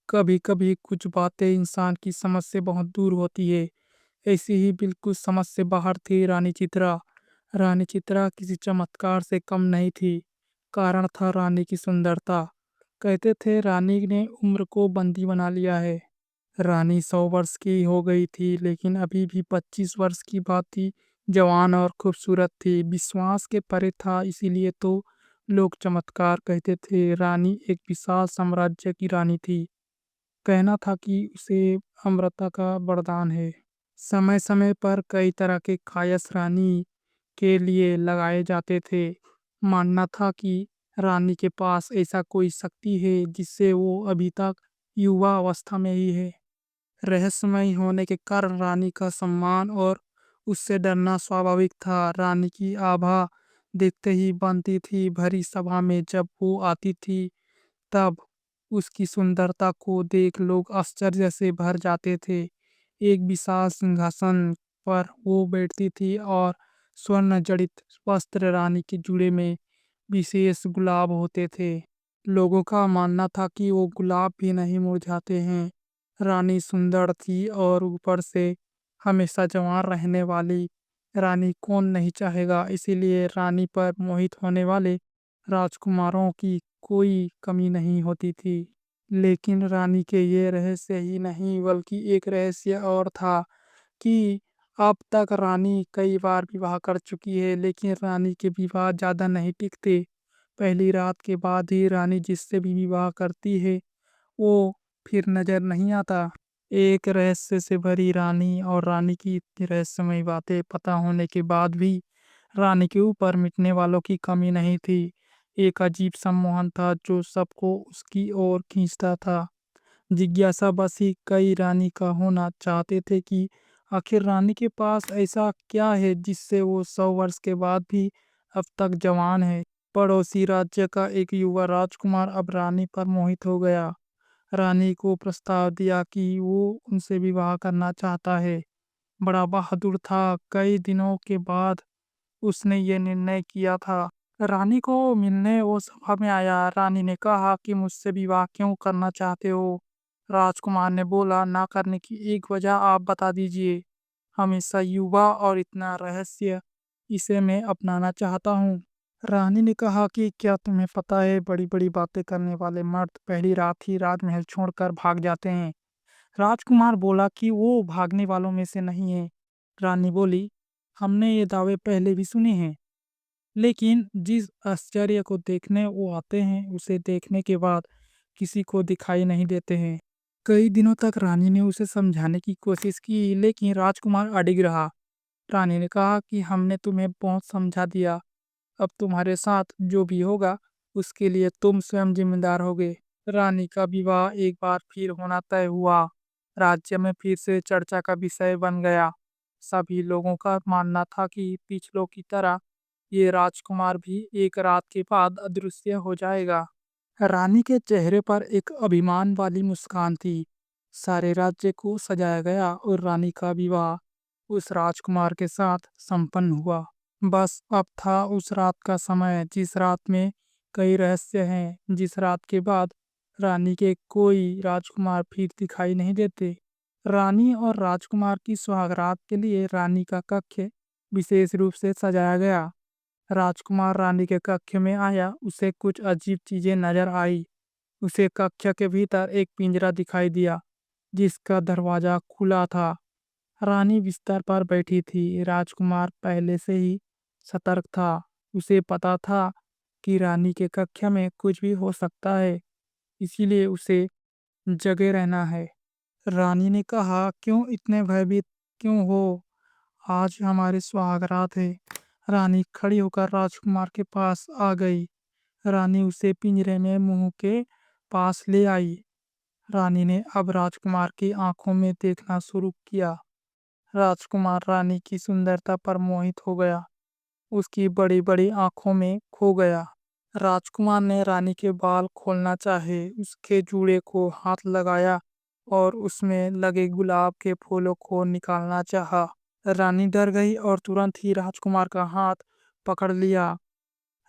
कभी कभी कुछ बातें इंसान की समझ से बहुत दूर होती है। ऐसी ही बिल्कुल समझ से बाहर थी रानी चित्रा। रानी चित्रा किसी चमत्कार से कम नहीं थी। कारण था रानी की सुंदरता। कहते थे रानी ने उम्र को बंदी बना लिया है। रानी 100 वर्ष की हो गई थी लेकिन अभी भी 25 वर्ष की बात थी। जवान और खूबसूरत थी, विश्वास के परे था, इसीलिए तो लोग चमत्कार कहते थे। रानी एक विशाल साम्राज्य की रानी थी। कहना था कि उसे अमृता का वरदान है। समय समय पर कई तरह के कायस रानी के लिए लगाए जाते थे। मानना था कि रानी के पास ऐसा कोई शक्ति है जिससे वो अभी तक युवा अवस्था में ही है। रहस्यमय होने के कारण रानी का सम्मान और उससे डरना स्वाभाविक था। रानी की आभा देखते ही बनती थी। भरी सभा में जब वो आती थी तब उसकी सुंदरता को देख लोग आश्चर्य से भर जाते थे। एक विशाल सिंहासन पर वो बैठती थी और स्वर्ण जड़ित वस्त्र रानी के जुड़े में विशेष गुलाब होते थे। लोगों का मानना था कि वो गुलाब भी नहीं मुरझाते हैं। रानी सुंदर थी और ऊपर से हमेशा जवान रहने वाली। रानी कौन नहीं चाहेगा, इसीलिए रानी पर मोहित होने वाले राजकुमारों की कोई कमी नहीं होती थी। लेकिन रानी के ये रहस्य ही नहीं बल्कि एक रहस्य और था कि अब तक रानी कई बार विवाह कर चुकी है लेकिन रानी के विवाह ज्यादा नहीं टिकते। पहली रात के बाद ही रानी जिससे भी विवाह करती है वो फिर नजर नहीं आता। एक रहस्य से भरी रानी और रानी की इतनी रहस्यमय बातें पता होने के बाद भी रानी के ऊपर मिटने वालों की कमी नहीं थी। एक अजीब सम्मोहन था जो सबको उसकी ओर खींचता था। जिज्ञासा बस ही कई रानी का होना चाहते थे कि आखिर रानी के पास ऐसा क्या है जिससे वो 100 वर्ष के बाद भी अब तक जवान है। पड़ोसी राज्य का एक युवा राजकुमार अब रानी पर मोहित हो गया। रानी को प्रस्ताव दिया कि वो उनसे विवाह करना चाहता है। बड़ा बहादुर था। कई दिनों के बाद उसने ये निर्णय किया था। रानी को मिलने वो सभा में आया। रानी ने कहा कि मुझसे विवाह क्यों करना चाहते हो। राजकुमार ने बोला, ना करने की एक वजह आप बता दीजिए। हमेशा युवा और इतना रहस्य, इसे मैं अपनाना चाहता हूँ। रानी ने कहा कि क्या तुम्हें पता है बड़ी बड़ी बातें करने वाले मर्द पहली रात ही राजमहल छोड़कर भाग जाते हैं। राजकुमार बोला कि वो भागने वालों में से नहीं है। रानी बोली, हमने ये दावे पहले भी सुने हैं लेकिन जिस आश्चर्य को देखने वो आते हैं उसे देखने के बाद किसी को दिखाई नहीं देते हैं। कई दिनों तक रानी ने उसे समझाने की कोशिश की लेकिन राजकुमार अडिग रहा। रानी ने कहा कि हमने तुम्हें बहुत समझा दिया, अब तुम्हारे साथ जो भी होगा उसके लिए तुम स्वयं जिम्मेदार होगे। रानी का विवाह एक बार फिर होना तय हुआ। राज्य में फिर से चर्चा का विषय बन गया। सभी लोगों का मानना था कि पिछलों की तरह ये राजकुमार भी एक रात के बाद अदृश्य हो जाएगा। रानी के चेहरे पर एक अभिमान वाली मुस्कान थी। सारे राज्य को सजाया गया और रानी का विवाह उस राजकुमार के साथ संपन्न हुआ। बस अब था उस रात का समय जिस रात में कई रहस्य हैं, जिस रात के बाद रानी के कोई राजकुमार फिर दिखाई नहीं देते। रानी और राजकुमार की सुहागरात के लिए रानी का कक्ष विशेष रूप से सजाया गया। राजकुमार रानी के कक्ष में आया, उसे कुछ अजीब चीजें नजर आई। उसे कक्ष के भीतर एक पिंजरा दिखाई दिया जिसका दरवाजा खुला था। रानी बिस्तर पर बैठी थी। राजकुमार पहले से ही सतर्क था। उसे पता था कि रानी के कक्ष में कुछ भी हो सकता है, इसीलिए उसे जगे रहना है। रानी ने कहा, क्यों इतने भयभीत क्यों हो? आज हमारे सुहागरात है। रानी खड़ी होकर राजकुमार के पास आ गई। रानी उसे पिंजरे में मुंह के पास ले आई। रानी ने अब राजकुमार की आंखों में देखना शुरू किया। राजकुमार रानी की सुंदरता पर मोहित हो गया, उसकी बड़ी बड़ी आंखों में खो गया। राजकुमार ने रानी के बाल खोलना चाहे, उसके जूड़े को हाथ लगाया और उसमें लगे गुलाब के फूलों को निकालना चाहा। रानी डर गई और तुरंत ही राजकुमार का हाथ पकड़ लिया।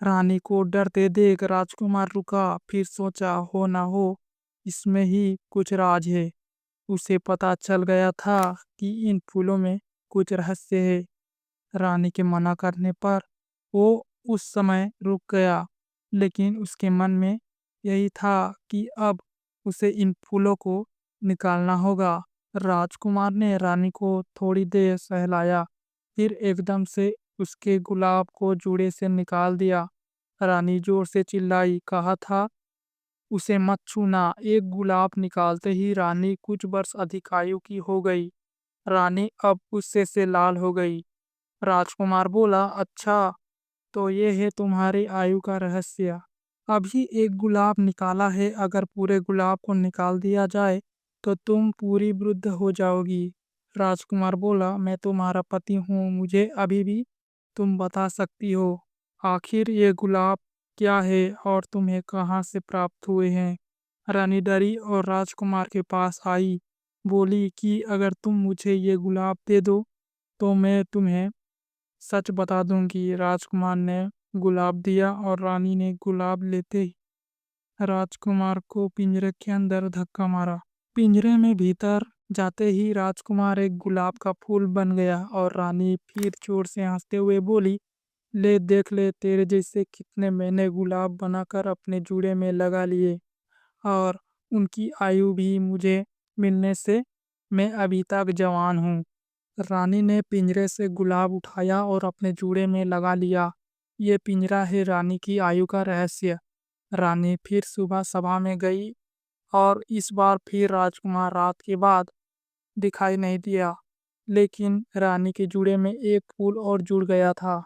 रानी को डरते देख राजकुमार रुका, फिर सोचा हो ना हो इसमें ही कुछ राज है। उसे पता चल गया था कि इन फूलों में कुछ रहस्य है। रानी के मना करने पर वो उस समय रुक गया, लेकिन उसके मन में यही था कि अब उसे इन फूलों को निकालना होगा। राजकुमार ने रानी को थोड़ी देर सहलाया, फिर एकदम से उसके गुलाब को जूड़े से निकाल दिया। रानी जोर से चिल्लाई, कहा था उसे मत छूना। एक गुलाब निकालते ही रानी कुछ वर्ष अधिक आयु की हो गई। रानी अब गुस्से से लाल हो गई। राजकुमार बोला, अच्छा, तो ये है तुम्हारी आयु का रहस्य। अभी एक गुलाब निकाला है, अगर पूरे गुलाब को निकाल दिया जाए तो तुम पूरी वृद्ध हो जाओगी। राजकुमार बोला, मैं तुम्हारा पति हूँ, मुझे अभी भी तुम बता सकती हो आखिर ये गुलाब क्या है और तुम्हें कहाँ से प्राप्त हुए हैं। रानी डरी और राजकुमार के पास आई, बोली कि अगर तुम मुझे ये गुलाब दे दो तो मैं तुम्हें सच बता दूंगी। राजकुमार ने गुलाब दिया और रानी ने गुलाब लेते ही राजकुमार को पिंजरे के अंदर धक्का मारा। पिंजरे में भीतर जाते ही राजकुमार एक गुलाब का फूल बन गया और रानी फिर जोर से हंसते हुए बोली, ले देख ले, तेरे जैसे कितने मैंने गुलाब बनाकर अपने जूड़े में लगा लिए और उनकी आयु भी मुझे मिलने से मैं अभी तक जवान हूँ। रानी ने पिंजरे से गुलाब उठाया और अपने जूड़े में लगा लिया। ये पिंजरा है रानी की आयु का रहस्य। रानी फिर सुबह सभा में गई और इस बार फिर राजकुमार रात के बाद दिखाई नहीं दिया, लेकिन रानी के जूड़े में एक फूल और जुड़ गया था।